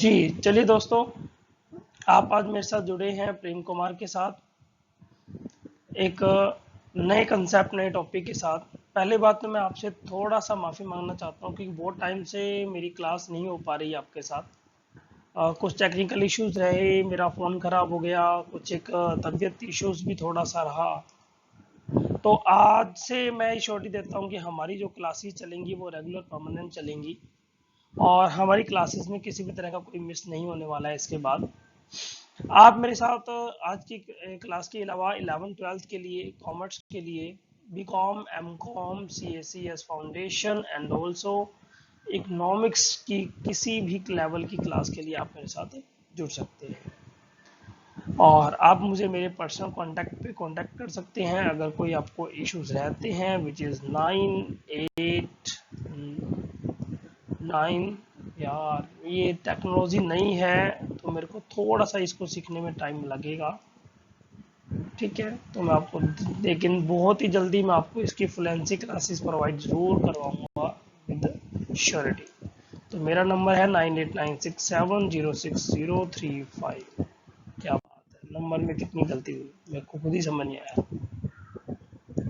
जी चलिए दोस्तों, आप आज मेरे साथ जुड़े हैं प्रेम कुमार के साथ एक नए कंसेप्ट नए टॉपिक के साथ। पहले बात तो मैं आपसे थोड़ा सा माफ़ी मांगना चाहता हूँ क्योंकि बहुत टाइम से मेरी क्लास नहीं हो पा रही आपके साथ। कुछ टेक्निकल इश्यूज रहे, मेरा फ़ोन ख़राब हो गया, कुछ एक तबीयत इश्यूज भी थोड़ा सा रहा। तो आज से मैं श्योरिटी देता हूँ कि हमारी जो क्लासेस चलेंगी वो रेगुलर परमानेंट चलेंगी और हमारी क्लासेस में किसी भी तरह का कोई मिस नहीं होने वाला है। इसके बाद आप मेरे साथ आज की क्लास के अलावा 11th-12th के लिए, कॉमर्स के लिए, BCom, MCom, CSES foundation and also economics की किसी भी लेवल की क्लास के लिए आप मेरे साथ जुड़ सकते हैं। और आप मुझे मेरे पर्सनल कांटेक्ट पे कांटेक्ट कर सकते हैं अगर कोई आपको इश्यूज रहते हैं, विच इज़ 9 यार ये टेक्नोलॉजी नहीं है तो मेरे को थोड़ा सा इसको सीखने में टाइम लगेगा। ठीक है, तो मैं आपको लेकिन बहुत ही जल्दी मैं आपको इसकी फ्लुएंसी क्लासेस प्रोवाइड जरूर करवाऊंगा विद श्योरिटी। तो मेरा नंबर है 9896706035। क्या बात है, नंबर में कितनी गलती हुई मेरे को खुद ही समझ नहीं आया।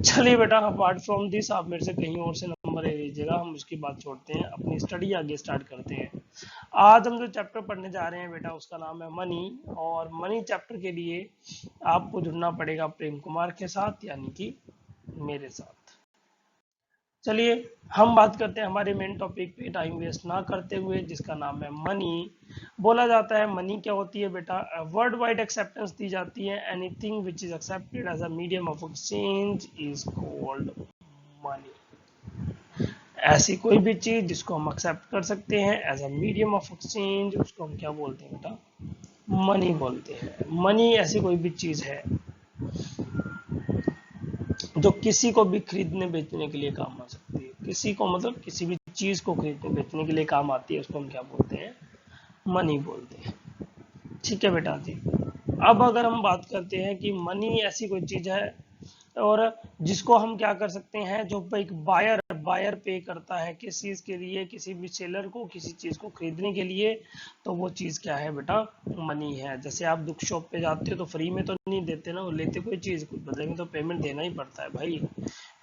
चलिए बेटा, अपार्ट फ्रॉम दिस आप मेरे से कहीं और से नंबर ले लीजिएगा, हम उसकी बात छोड़ते हैं, अपनी स्टडी आगे स्टार्ट करते हैं। आज हम जो चैप्टर पढ़ने जा रहे हैं बेटा उसका नाम है मनी, और मनी चैप्टर के लिए आपको जुड़ना पड़ेगा प्रेम कुमार के साथ, यानी कि मेरे साथ। चलिए हम बात करते हैं हमारे मेन टॉपिक पे, टाइम वेस्ट ना करते हुए, जिसका नाम है मनी। बोला जाता है मनी क्या होती है बेटा, वर्ल्ड वाइड एक्सेप्टेंस दी जाती है, anything which is accepted as a medium of exchange is called money. ऐसी कोई भी चीज जिसको हम एक्सेप्ट कर सकते हैं as a medium of exchange, उसको हम क्या बोलते हैं बेटा, मनी बोलते हैं। मनी ऐसी कोई भी चीज है जो किसी को भी खरीदने बेचने के लिए काम आ सकती है। किसी को मतलब किसी भी चीज को खरीदने बेचने के लिए काम आती है, उसको हम क्या बोलते हैं, मनी बोलते हैं। ठीक है बेटा जी। अब अगर हम बात करते हैं कि मनी ऐसी कोई चीज है और जिसको हम क्या कर सकते हैं, जो एक बायर बायर पे करता है किस चीज के लिए, किसी भी सेलर को किसी चीज को खरीदने के लिए, तो वो चीज क्या है बेटा, मनी है। जैसे आप दुख शॉप पे जाते हो तो फ्री में तो नहीं देते ना, वो लेते कोई चीज कुछ बदले में तो पेमेंट देना ही पड़ता है भाई।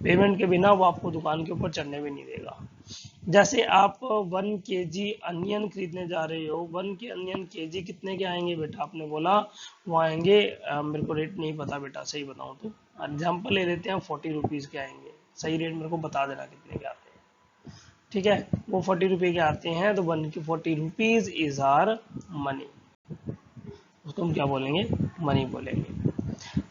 पेमेंट के बिना वो आपको दुकान के ऊपर चढ़ने भी नहीं देगा। जैसे आप 1 kg अनियन खरीदने जा रहे हो, 1 kg कितने के आएंगे बेटा, आपने बोला वो आएंगे, मेरे को रेट नहीं पता बेटा, सही बताऊं तो एग्जाम्पल ले लेते हैं, 40 रुपीज के आएंगे। सही रेट मेरे को बता देना कितने के आते हैं। ठीक है, वो 40 रुपए के आते हैं, तो 1 की 40 रुपीज इज आर मनी, उसको हम क्या बोलेंगे, मनी बोलेंगे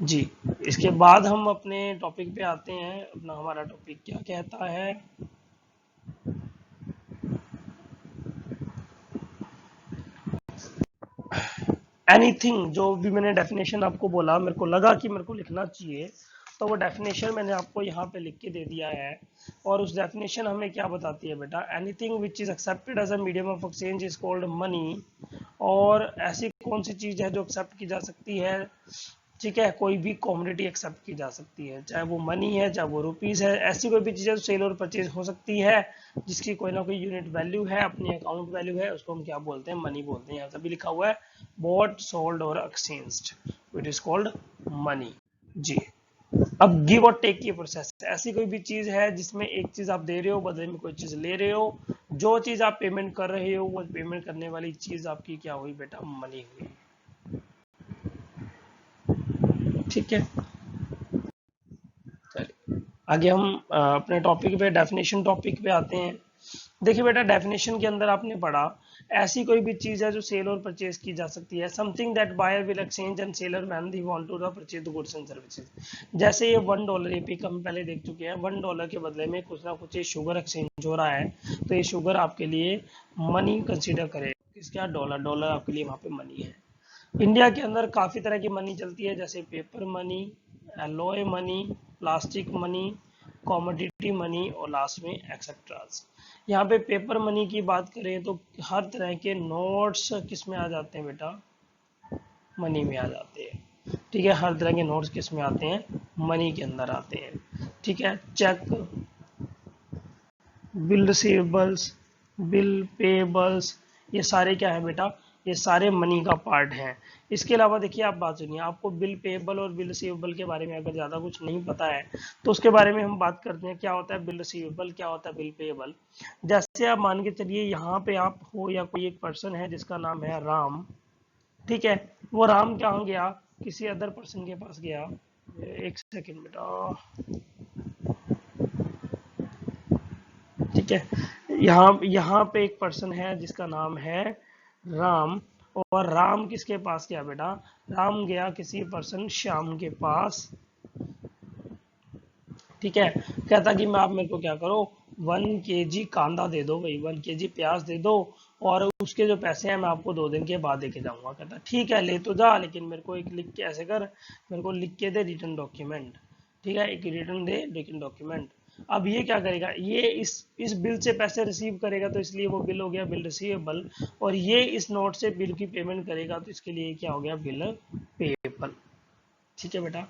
जी। इसके बाद हम अपने टॉपिक पे आते हैं। अपना हमारा टॉपिक क्या कहता है, एनीथिंग, जो भी मैंने डेफिनेशन आपको बोला, मेरे को लगा कि मेरे को लिखना चाहिए, तो वो डेफिनेशन मैंने आपको यहाँ पे लिख के दे दिया है। और उस डेफिनेशन हमें क्या बताती है बेटा, anything which is accepted as a medium of exchange is called money. और ऐसी कौन सी चीज है जो एक्सेप्ट की जा सकती है, ठीक है, कोई भी कॉमोडिटी एक्सेप्ट की जा सकती है, चाहे वो मनी है चाहे वो रुपीस है, ऐसी कोई भी चीज़ सेल और परचेज हो सकती है जिसकी कोई ना कोई यूनिट वैल्यू है, अपनी अकाउंट वैल्यू है, उसको हम क्या बोलते हैं, मनी बोलते हैं। यहाँ सभी लिखा हुआ है बॉट सोल्ड और exchanged, it is called money जी। अब गिव और टेक की प्रोसेस, ऐसी कोई भी चीज है जिसमें एक चीज आप दे रहे हो, बदले में कोई चीज ले रहे हो, जो चीज आप पेमेंट कर रहे हो वो पेमेंट करने वाली चीज आपकी क्या हुई बेटा, मनी हुई। ठीक है, चलिए आगे हम अपने टॉपिक पे, डेफिनेशन टॉपिक पे आते हैं। देखिए बेटा, डेफिनेशन के अंदर आपने पढ़ा, ऐसी कोई भी चीज है जो सेल और परचेज की जा सकती है, something that buyer will exchange and seller when they want to purchase the goods and services. जैसे ये $1 ये पिक हम पहले देख चुके हैं, $1 के बदले में कुछ ना कुछ ये शुगर एक्सचेंज हो रहा है, तो ये शुगर आपके लिए मनी कंसीडर करे, किसका, डॉलर, डॉलर आपके लिए वहां पे मनी है। इंडिया के अंदर काफी तरह की मनी चलती है, जैसे paper money, alloy money, plastic money, commodity money और लास्ट में एक्सेट्रास। यहाँ पे पेपर मनी की बात करें तो हर तरह के नोट्स किस में आ जाते हैं बेटा, मनी में आ जाते हैं। ठीक है, हर तरह के नोट्स किस में आते हैं, मनी के अंदर आते हैं। ठीक है, cheque, bill receivables, bill payables, ये सारे क्या है बेटा, ये सारे मनी का पार्ट है। इसके अलावा देखिए आप बात सुनिए, आपको बिल पेएबल और बिल रिसीवेबल के बारे में अगर ज़्यादा कुछ नहीं पता है तो उसके बारे में हम बात करते हैं। क्या होता है बिल रिसीवेबल, क्या होता है बिल पेएबल। जैसे आप मान के चलिए यहाँ पे आप हो या कोई एक पर्सन है जिसका नाम है राम, ठीक है, वो राम कहाँ गया, किसी अदर पर्सन के पास गया। एक सेकेंड बेटा, ठीक है, यहाँ पे एक पर्सन है जिसका नाम है राम, और राम किसके पास गया बेटा, राम गया किसी पर्सन श्याम के पास, ठीक है। कहता कि मैं आप मेरे को क्या करो 1 kg कांदा दे दो भाई, 1 kg प्याज दे दो, और उसके जो पैसे हैं मैं आपको 2 दिन के बाद देके जाऊंगा। कहता ठीक है ले तो जा, लेकिन मेरे को एक लिख के ऐसे कर, मेरे को लिख के दे रिटर्न डॉक्यूमेंट, ठीक है, एक रिटर्न दे रिटर्न डॉक्यूमेंट। अब ये क्या करेगा, ये इस बिल से पैसे रिसीव करेगा तो इसलिए वो बिल हो गया बिल रिसीवेबल, और ये इस नोट से बिल की पेमेंट करेगा तो इसके लिए क्या हो गया बिल पेएबल। ठीक है बेटा,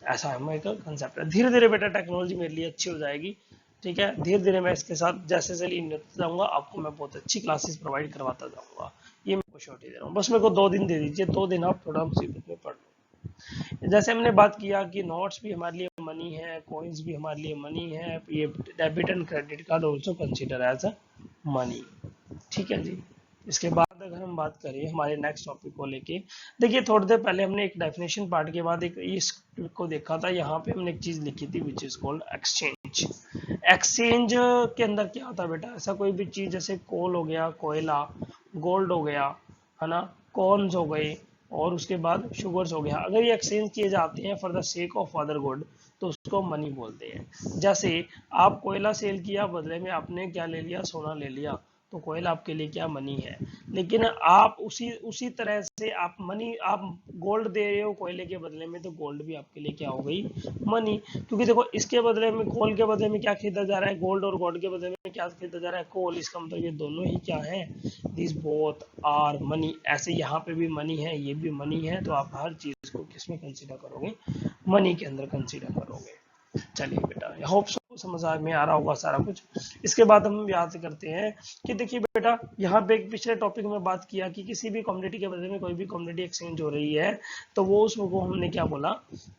ऐसा है एक कंसेप्ट है। धीरे धीरे बेटा टेक्नोलॉजी मेरे लिए अच्छी हो जाएगी, ठीक है, धीरे धीरे मैं इसके साथ जैसे जैसे लीन होता जाऊंगा आपको मैं बहुत अच्छी क्लासेस प्रोवाइड करवाता जाऊंगा। ये मैं श्योरिटी दे रहा हूँ, बस मेरे को 2 दिन दे दीजिए, 2 दिन आप थोड़ा मुसीबत में पढ़ लो। जैसे हमने बात किया कि नोट्स भी हमारे लिए मनी है, कॉइन्स भी हमारे लिए मनी है, ये debit and credit card also consider as a money. ठीक है जी। इसके बाद अगर हम बात करें हमारे नेक्स्ट टॉपिक को लेके, देखिए थोड़ी देर पहले हमने एक डेफिनेशन पार्ट के बाद एक इस को देखा था, यहाँ पे हमने एक चीज लिखी थी which is called exchange. Exchange के अंदर क्या होता है बेटा, ऐसा कोई भी चीज जैसे कोल हो गया, कोयला, गोल्ड हो गया, है ना, कॉर्न्स हो गए, और उसके बाद शुगर्स हो गया, अगर ये एक्सचेंज किए जाते हैं for the sake of other good तो उसको मनी बोलते हैं। जैसे आप कोयला सेल किया, बदले में आपने क्या ले लिया, सोना ले लिया, तो कोयला आपके लिए क्या मनी है। लेकिन आप उसी तरह से आप मनी, आप गोल्ड दे रहे हो कोयले के बदले में, तो गोल्ड भी आपके लिए क्या हो गई, मनी। क्योंकि देखो इसके बदले में, कोल के बदले में क्या खरीदा जा रहा है, गोल्ड, और गोल्ड के बदले में क्या खरीदा जा रहा है, कोल। इसका मतलब ये दोनों ही क्या है, दिस बोथ आर मनी। ऐसे यहाँ पे भी मनी है, ये भी मनी है, तो आप हर चीज को किसमें कंसीडर करोगे, मनी के अंदर कंसीडर करोगे। चलिए बेटा, आई होप सो समझ में आ रहा होगा सारा कुछ। इसके बाद हम याद करते हैं कि देखिए बेटा, यहाँ पे एक पिछले टॉपिक में बात किया कि किसी भी कम्युनिटी के बदले में कोई भी कम्युनिटी एक्सचेंज हो रही है, तो वो उसको हमने क्या बोला,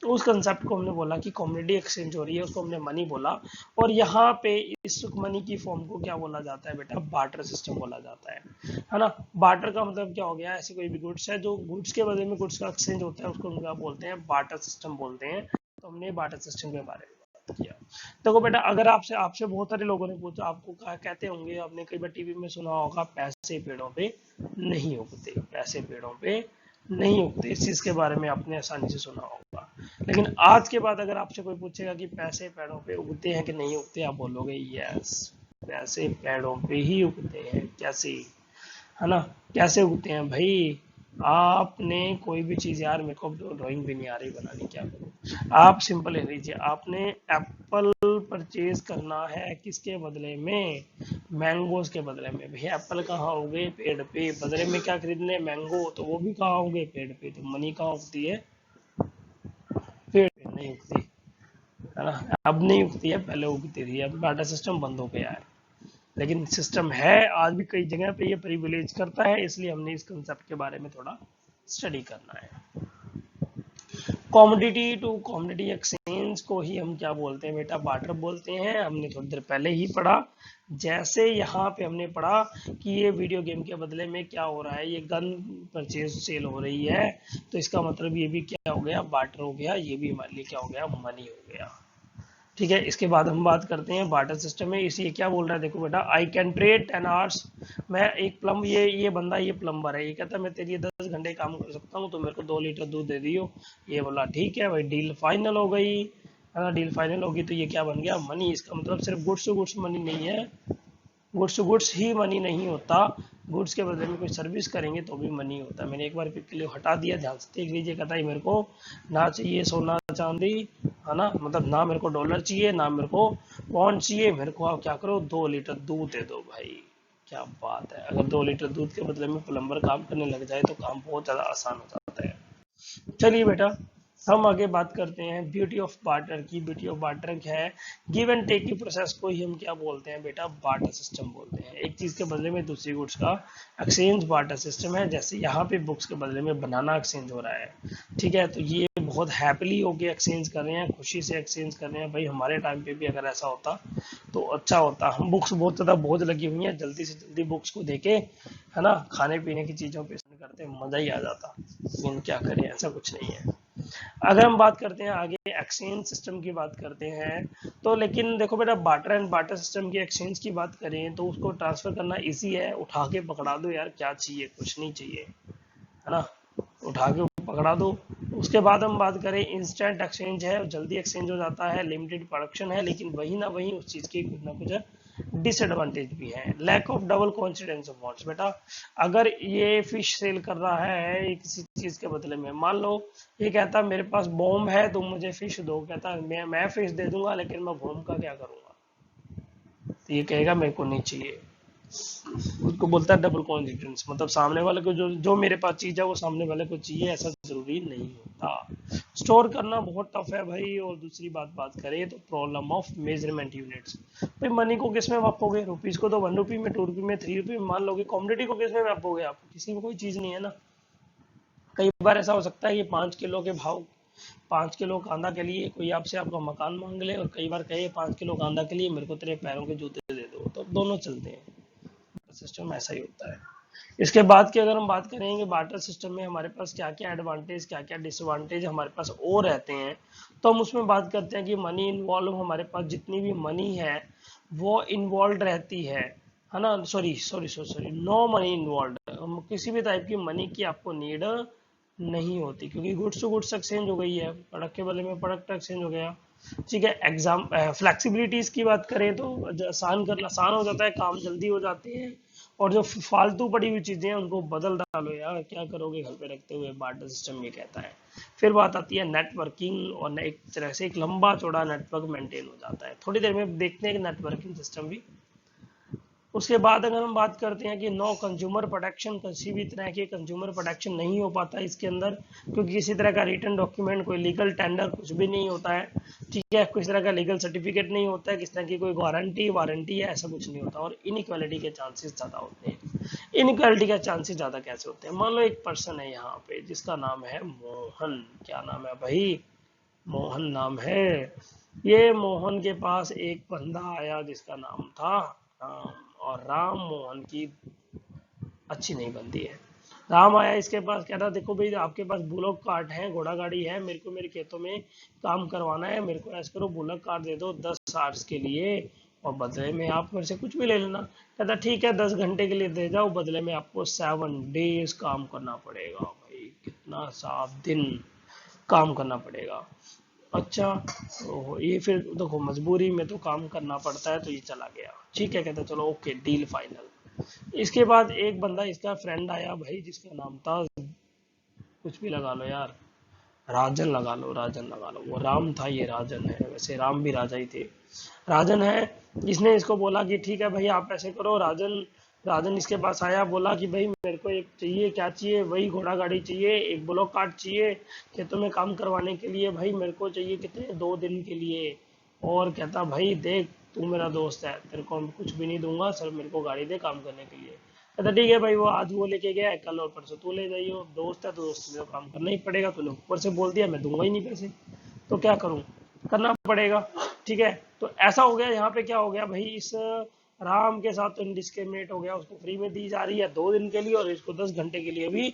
उस कंसेप्ट को हमने बोला कि कम्युनिटी एक्सचेंज हो रही है, उसको हमने मनी बोला। और यहाँ पे इस मनी की फॉर्म को क्या बोला जाता है बेटा, बार्टर सिस्टम बोला जाता है ना। बार्टर का मतलब क्या हो गया, ऐसे कोई भी गुड्स है जो गुड्स के बदले में गुड्स का एक्सचेंज होता है, उसको हम क्या बोलते हैं, बार्टर सिस्टम बोलते हैं। तो हमने बार्टर सिस्टम के बारे में बात किया। देखो बेटा, अगर आपसे आपसे बहुत सारे लोगों ने पूछा, आपको कहते होंगे, आपने कई बार टीवी में सुना होगा, पैसे पेड़ों पे नहीं उगते, पैसे पेड़ों पे नहीं उगते, इस चीज के बारे में आपने आसानी से सुना होगा। लेकिन आज के बाद अगर आपसे कोई पूछेगा कि पैसे पेड़ों पे उगते हैं कि नहीं उगते, आप बोलोगे यस, पैसे पेड़ों पे ही उगते हैं। कैसे, है ना, कैसे उगते हैं भाई। आपने कोई भी चीज, यार मेरे को ड्राइंग भी नहीं आ रही बनानी, क्या करूं। आप सिंपल ले लीजिए, आपने एप्पल परचेज करना है किसके बदले में, मैंगोज के बदले में। भैया एप्पल कहाँ उगे, पेड़ पे, बदले में क्या खरीदने, मैंगो, तो वो भी कहाँ उगे, पेड़ पे। तो मनी कहाँ उगती है, पेड़ पे नहीं उगती, है ना। अब नहीं उगती है, पहले उगती थी, अब बाटा सिस्टम बंद हो गया है। लेकिन सिस्टम है आज भी कई जगह पे, ये प्रिविलेज करता है, इसलिए हमने इस कंसेप्ट के बारे में थोड़ा स्टडी करना है। कॉमोडिटी टू कॉमोडिटी एक्सचेंज को ही हम क्या बोलते हैं बेटा, बार्टर बोलते हैं। हमने थोड़ी देर पहले ही पढ़ा, जैसे यहाँ पे हमने पढ़ा कि ये वीडियो गेम के बदले में क्या हो रहा है, ये गन परचेज सेल हो रही है, तो इसका मतलब ये भी क्या हो गया, बार्टर हो गया, ये भी हमारे लिए क्या हो गया, मनी हो गया। ठीक है, इसके बाद हम बात करते हैं बार्टर सिस्टम में। इसी क्या बोल रहा है, देखो बेटा, आई कैन ट्रेड 10 आवर्स। मैं एक प्लम, ये बंदा, ये प्लम्बर है, ये कहता है मैं तेरी 10 घंटे काम कर सकता हूँ, तो मेरे को 2 लीटर दूध दे दियो। ये बोला ठीक है भाई, डील फाइनल हो गई, है ना। डील फाइनल होगी तो ये क्या बन गया, मनी। इसका मतलब सिर्फ गुड्स टू गुड्स मनी नहीं है, गुड्स टू गुड्स ही मनी नहीं होता, गुड्स के बदले में कोई सर्विस करेंगे तो भी मनी होता है। मैंने एक बार के लिए हटा दिया, ध्यान से देख लीजिए। कहता है मेरे को ना चाहिए सोना चांदी, है ना, मतलब ना मेरे को डॉलर चाहिए, ना मेरे को पॉन्ड चाहिए, मेरे को आप क्या करो, 2 लीटर दूध दे दो भाई। क्या बात है, अगर 2 लीटर दूध के बदले में प्लम्बर काम करने लग जाए तो काम बहुत ज्यादा आसान हो जाता है। चलिए बेटा, हम आगे बात करते हैं ब्यूटी ऑफ बार्टर की। ब्यूटी ऑफ बार्टर क्या है? गिव एंड टेक की प्रोसेस को ही हम क्या बोलते हैं बेटा? बार्टर सिस्टम बोलते हैं। एक चीज के बदले में दूसरी गुड्स का एक्सचेंज बार्टर सिस्टम है। जैसे यहाँ पे बुक्स के बदले में बनाना एक्सचेंज हो रहा है, ठीक है, तो ये बहुत हैप्पीली होके एक्सचेंज कर रहे हैं, खुशी से एक्सचेंज कर रहे हैं। भाई हमारे टाइम पे भी अगर ऐसा होता तो अच्छा होता। हम बुक्स बहुत ज्यादा बोझ लगी हुई है, जल्दी से जल्दी बुक्स को देके, है ना, खाने पीने की चीजों पे करते मजा ही आ जाता। लेकिन क्या करें, ऐसा कुछ नहीं है। अगर हम बात करते हैं आगे एक्सचेंज सिस्टम की बात करते हैं तो, लेकिन देखो बेटा, बार्टर एंड बार्टर सिस्टम की एक्सचेंज की बात करें तो उसको ट्रांसफर करना इजी है। उठा के पकड़ा दो यार, क्या चाहिए, कुछ नहीं चाहिए, है ना, उठा के पकड़ा दो। उसके बाद हम बात करें इंस्टेंट एक्सचेंज है, जल्दी एक्सचेंज हो जाता है, लिमिटेड प्रोडक्शन है, लेकिन वही ना वही उस चीज की कुछ ना कुछ डिसएडवांटेज भी है। Lack of double confidence of wants. बेटा अगर ये फिश सेल कर रहा है किसी चीज के बदले में, मान लो ये कहता मेरे पास बॉम्ब है तो मुझे फिश दो, कहता मैं फिश दे दूंगा लेकिन मैं बॉम्ब का क्या करूंगा, तो ये कहेगा मेरे को नहीं चाहिए। उसको बोलता है डबल कॉन्फिडेंस, मतलब सामने वाले को जो जो मेरे पास चीज है वो सामने वाले को चाहिए, ऐसा जरूरी नहीं होता। स्टोर करना बहुत टफ है भाई। और दूसरी बात करें तो प्रॉब्लम ऑफ मेजरमेंट यूनिट्स। भाई मनी को किस में मापोगे? रुपीज को तो 1 रुपी में, 2 रुपी में, 3 रुपी में मान लोगे। कॉमोडिटी को किस में मापोगे आप? किसी में कोई चीज नहीं है ना। कई बार ऐसा हो सकता है कि 5 किलो के भाव, 5 किलो कांदा के लिए कोई आपसे आपका मकान मांग ले, और कई बार कहे 5 किलो कांदा के लिए मेरे को तेरे पैरों के जूते दे दो, तो दोनों चलते हैं। सिस्टम ऐसा ही होता है। इसके बाद की अगर हम बात करेंगे बार्टर सिस्टम में हमारे पास क्या क्या एडवांटेज, क्या क्या डिसएडवांटेज हमारे पास और रहते हैं, तो हम उसमें बात करते हैं कि मनी इन्वॉल्व, हमारे पास जितनी भी मनी है वो इन्वॉल्व रहती है ना, sorry sorry sorry sorry, no money involve. किसी भी टाइप की मनी की आपको नीड नहीं होती, क्योंकि गुड्स टू गुड्स एक्सचेंज हो गई है, प्रोडक्ट के बदले में प्रोडक्ट एक्सचेंज हो गया, ठीक है। एग्जाम फ्लेक्सिबिलिटीज की बात करें तो आसान करना आसान हो जाता है, काम जल्दी हो जाते हैं। और जो फालतू पड़ी हुई चीजें हैं उनको बदल डालो यार, क्या करोगे घर पे रखते हुए, बार्टर सिस्टम ये कहता है। फिर बात आती है नेटवर्किंग, और एक तरह से एक लंबा चौड़ा नेटवर्क मेंटेन हो जाता है। थोड़ी देर में देखते हैं कि नेटवर्किंग सिस्टम भी। उसके बाद अगर हम बात करते हैं कि नो कंज्यूमर प्रोटेक्शन, किसी भी तरह के कंज्यूमर प्रोटेक्शन नहीं हो पाता इसके अंदर, क्योंकि किसी तरह का रिटर्न डॉक्यूमेंट, कोई लीगल टेंडर कुछ भी नहीं होता है, ठीक है, किसी तरह का लीगल सर्टिफिकेट नहीं होता है, किसी तरह की कोई गारंटी वारंटी है, ऐसा कुछ नहीं होता। और इनइक्वालिटी के चांसेस ज्यादा होते हैं। इनइक्वालिटी के चांसेस ज्यादा कैसे होते हैं? मान लो एक पर्सन है यहाँ पे जिसका नाम है मोहन। क्या नाम है भाई? मोहन नाम है। ये मोहन के पास एक बंदा आया जिसका नाम था राम, और राम मोहन की अच्छी नहीं बनती है। राम आया इसके पास, कह रहा देखो भाई आपके पास बुलक कार्ट है, घोड़ा गाड़ी है, मेरे को मेरे खेतों में काम करवाना है, मेरे को ऐसा करो बुलक कार्ट दे दो 10 आवर्स के लिए, और बदले में आप मेरे से कुछ भी ले लेना। कहता ठीक है 10 घंटे के लिए दे जाओ, बदले में आपको 7 डेज काम करना पड़ेगा। भाई कितना, 7 दिन काम करना पड़ेगा। अच्छा, तो ये फिर देखो मजबूरी में तो काम करना पड़ता है, तो ये चला गया, ठीक है, कहता चलो ओके डील फाइनल। इसके बाद एक बंदा इसका फ्रेंड आया भाई, जिसका नाम था, कुछ भी लगा लो यार, राजन लगा लो, राजन लगा लो, वो राम था ये राजन है, वैसे राम भी राजा ही थे। राजन है, जिसने इसको बोला कि ठीक है भाई आप ऐसे करो। राजन राजन इसके पास आया, बोला कि भाई मेरे को एक चाहिए, क्या चाहिए? वही घोड़ा गाड़ी चाहिए, एक ब्लॉक कार्ट चाहिए खेतों में काम करवाने के लिए। भाई मेरे को चाहिए कितने, 2 दिन के लिए। और कहता भाई देख तू मेरा दोस्त है, तेरे को हम कुछ भी नहीं दूंगा, सर मेरे को गाड़ी दे काम करने के लिए। कहता ठीक है भाई, वो आज वो लेके गया है, कल और परसों तू ले जाइयो, दोस्त है तो दोस्त में तो काम करना ही पड़ेगा। तूने ऊपर से बोल दिया मैं दूंगा ही नहीं पैसे, तो क्या करूं, करना पड़ेगा, ठीक है। तो ऐसा हो गया यहाँ पे, क्या हो गया भाई, इस राम के साथ तो इनडिस्क्रिमिनेट हो गया, उसको फ्री में दी जा रही है 2 दिन के लिए, और इसको 10 घंटे के लिए भी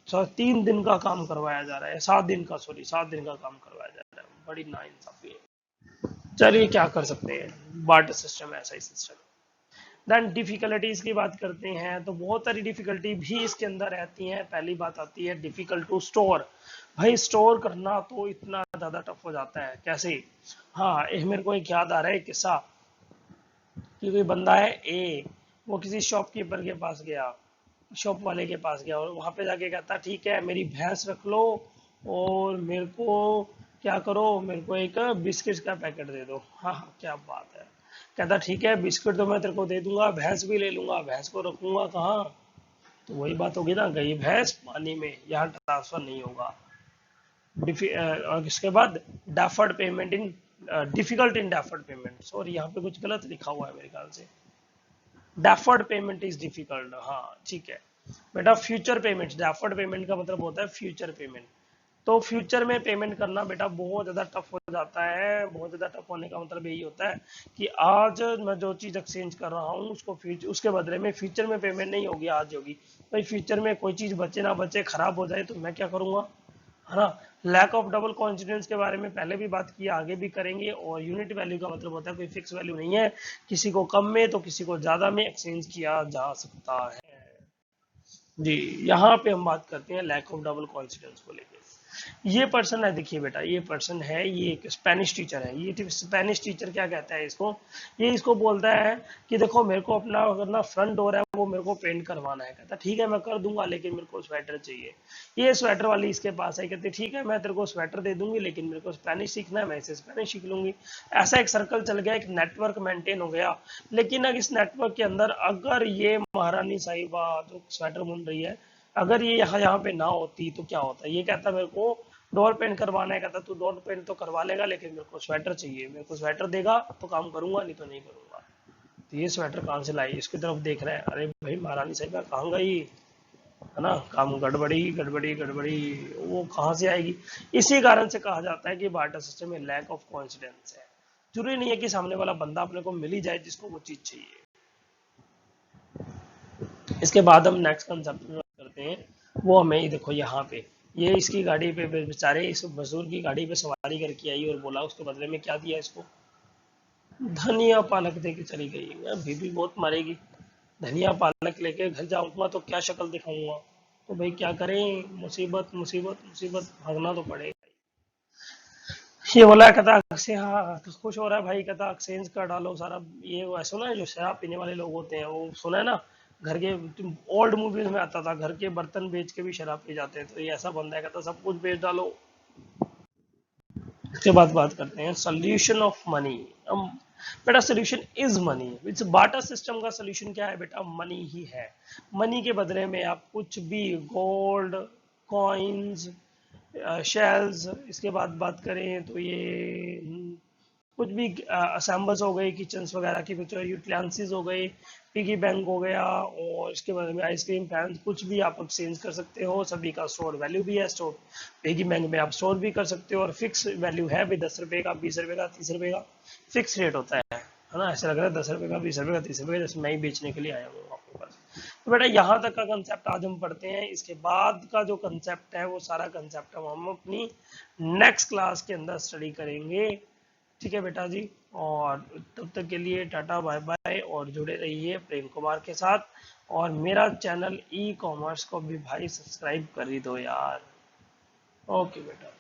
3 दिन का काम करवाया जा रहा है, 7 दिन का, सॉरी 7 दिन का काम करवाया जा रहा है। बड़ी नाइंसाफी है। चलिए क्या कर सकते हैं, बार्टर सिस्टम ऐसा ही सिस्टम है। देन डिफिकल्टीज की बात करते हैं तो बहुत सारी डिफिकल्टी भी इसके अंदर रहती हैं। पहली बात आती है डिफिकल्ट टू स्टोर। भाई स्टोर करना तो इतना ज्यादा टफ हो जाता है, कैसे? हाँ, मेरे को एक याद आ रहा है किस्सा, कि कोई बंदा है ए, वो किसी शॉपकीपर के पास गया, शॉप वाले के पास गया, और वहां पे जाके कहता ठीक है मेरी भैंस रख लो, और मेरे को क्या करो, मेरे को एक बिस्किट का पैकेट दे दो। हाँ हाँ, क्या बात है। कहता ठीक है बिस्किट तो मैं तेरे को दे दूंगा, भैंस भी ले लूंगा, भैंस को रखूंगा कहाँ? तो वही बात होगी ना, गई भैंस पानी में, यहाँ ट्रांसफर नहीं होगा। और इसके बाद deferred payment in difficult in deferred payment, sorry यहाँ पे कुछ गलत लिखा हुआ है मेरे ख्याल से, डेफर्ड पेमेंट इज डिफिकल्ट, हाँ ठीक है बेटा। फ्यूचर पेमेंट, डेफर्ड पेमेंट का मतलब होता है फ्यूचर पेमेंट। तो फ्यूचर में पेमेंट करना बेटा बहुत ज़्यादा टफ हो जाता है। बहुत ज़्यादा टफ होने का मतलब यही होता है कि आज मैं जो चीज़ एक्सचेंज कर रहा हूँ उसको फ्यूचर, उसके बदले में फ्यूचर में पेमेंट नहीं होगी, आज होगी। भाई फ्यूचर में कोई चीज़ बचे ना बचे, खराब हो जाए तो मैं क्या करूँगा, है ना। लैक ऑफ डबल कॉन्फिडेंस के बारे में पहले भी बात की, आगे भी करेंगे। और यूनिट वैल्यू का मतलब होता है कोई फिक्स वैल्यू नहीं है, किसी को कम में तो किसी को ज़्यादा में एक्सचेंज किया जा सकता है। जी, यहाँ पे हम बात करते हैं लैक ऑफ डबल कॉन्फिडेंस को लेकर। ये पर्सन है, देखिए बेटा ये पर्सन है, ये एक स्पेनिश टीचर है। ये स्पेनिश टीचर क्या कहता है इसको, ये इसको बोलता है कि देखो मेरे को अपना अगर ना फ्रंट डोर है वो मेरे को पेंट करवाना है। कहता ठीक है मैं कर दूंगा, लेकिन मेरे को स्वेटर चाहिए। ये स्वेटर वाली इसके पास है, कहते ठीक है मैं तेरे को स्वेटर दे दूंगी, लेकिन मेरे को स्पेनिश सीखना है, मैं इसे स्पेनिश सीख लूंगी। ऐसा एक सर्कल चल गया, एक नेटवर्क मेंटेन हो गया। लेकिन अगर इस नेटवर्क के अंदर अगर ये महारानी साहिबा जो स्वेटर बुन रही है, अगर ये यहाँ पे ना होती तो क्या होता है। ये कहता मेरे को डोर पेंट करवाना है, कहता तू डोर पेंट तो करवा लेगा, लेकिन मेरे को स्वेटर चाहिए। मेरे को स्वेटर देगा तो काम करूंगा, नहीं तो नहीं करूंगा। तो ये स्वेटर कहाँ से लाई, इसकी तरफ देख रहे हैं, अरे भाई महारानी साहिबा कहाँ गई, है ना, काम गड़बड़ी गड़बड़ी गड़बड़ी, वो कहाँ से आएगी। इसी कारण से कहा जाता है कि बार्टर सिस्टम में लैक ऑफ कॉन्फिडेंस है। जरूरी नहीं है कि सामने वाला बंदा अपने को मिल ही जाए जिसको वो चीज चाहिए। इसके बाद हम नेक्स्ट कंसेप्ट में बात करते हैं। वो हमें देखो यहाँ पे, ये इसकी गाड़ी पे बेचारे इस मजदूर की गाड़ी पे सवारी करके आई और बोला उसके बदले में क्या दिया इसको, धनिया पालक दे के चली गई। बीबी बहुत मारेगी, धनिया पालक लेके घर जाऊंगा तो क्या शक्ल दिखाऊंगा। तो भाई क्या करें, मुसीबत मुसीबत मुसीबत, भागना तो पड़ेगा। ये बोला, कहता से हाँ तो खुश हो रहा है भाई, कहता एक्सचेंज कर डालो सारा। ये वो सुना है जो शराब पीने वाले लोग होते हैं, वो सुना है ना, घर के ओल्ड मूवीज में आता था, घर के बर्तन बेच के भी शराब पी जाते हैं। तो ये ऐसा बंदा है, कहता सब कुछ बेच डालो। इसके बाद बात करते हैं सोल्यूशन ऑफ मनी। बेटा solution is money. It's Bata system का सोल्यूशन क्या है बेटा, मनी ही है। मनी के बदले में आप कुछ भी, गोल्ड, कॉइन्स, शेल्स, इसके बाद बात करें तो ये कुछ भी असेंबल्स हो गए, किचन्स वगैरह की कुछ यूटिलेंसिस हो गए, पिगी बैंक हो गया, और इसके बाद में आइसक्रीम फैन, कुछ भी आप एक्सचेंज कर सकते हो। सभी का स्टोर वैल्यू भी है, स्टोर पिगी बैंक में आप स्टोर भी कर सकते हो। और फिक्स वैल्यू है भी, 10 रुपए का, 20 रुपए का, 30 रुपए का फिक्स रेट होता है ना। ऐसा लग रहा है 10 रुपए का, 20 रुपए का, 30 रुपए का, जैसे मैं ही बेचने के लिए आया हूँ आपके पास। तो बेटा यहाँ तक का कंसेप्ट आज हम पढ़ते हैं। इसके बाद का जो कंसेप्ट है वो सारा कंसेप्ट हम अपनी नेक्स्ट क्लास के अंदर स्टडी करेंगे। ठीक है बेटा जी, और तब तक के लिए टाटा बाय बाय, और जुड़े रहिए प्रेम कुमार के साथ। और मेरा चैनल ई कॉमर्स को भी भाई सब्सक्राइब कर ही दो यार। ओके बेटा।